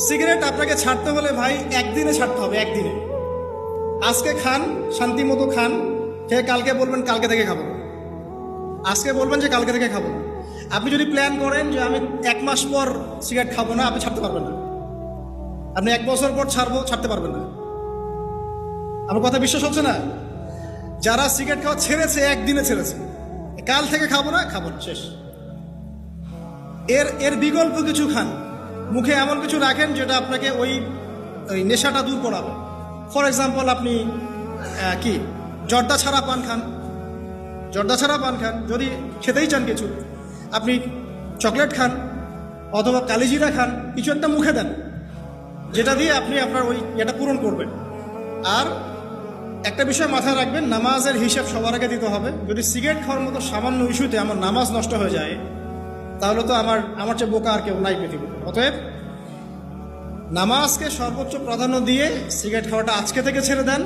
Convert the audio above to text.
Cigarette আপনাকে ছাড়তে হলে ভাই একদিনে ছাড়তে হবে, একদিনে। আজকে খান, শান্তি মতো খান, খেয়ে কালকে বলবেন কালকে থেকে খাবো না। আজকে বলবেন যে কালকে থেকে খাবো না। আপনি যদি প্ল্যান করেন যে আমি 1 মাস পর সিগারেট খাবো না, আপনি ছাড়তে পারবেন না। আপনি 1 বছর পর ছাড়তে পারবেন না। আমার কথা বিশ্বাস হচ্ছে না? যারা সিগারেট খাওয়া ছেড়েছে, একদিনে ছেড়েছে, কাল থেকে খাবো না, শেষ। এর বিকল্প কিছু খান, মুখে এমন কিছু রাখেন যেটা আপনাকে ওই নেশাটা দূর করাবে। ফর এক্সাম্পল, আপনি কি জর্দা ছাড়া পান খান, যদি খেতেই চান কিছু, আপনি চকলেট খান অথবা কালিজিরা খান, কিছু একটা মুখে দেন যেটা দিয়ে আপনি আপনার ওই এটা পূরণ করবেন। আর একটা বিষয় মাথায় রাখবেন, নামাজের হিসাব সবার আগে দিতে হবে। যদি সিগারেট খাওয়ার মতো সামান্য ইস্যুতে আমার নামাজ নষ্ট হয়ে যায়, তাহলে তো আমার চেয়ে বোকা আর কেউ নাই পৃথিবীতে। অতএব নামাজকে সর্বোচ্চ প্রাধান্য দিয়ে সিগারেট খাওয়াটা আজকে থেকে ছেড়ে দেন।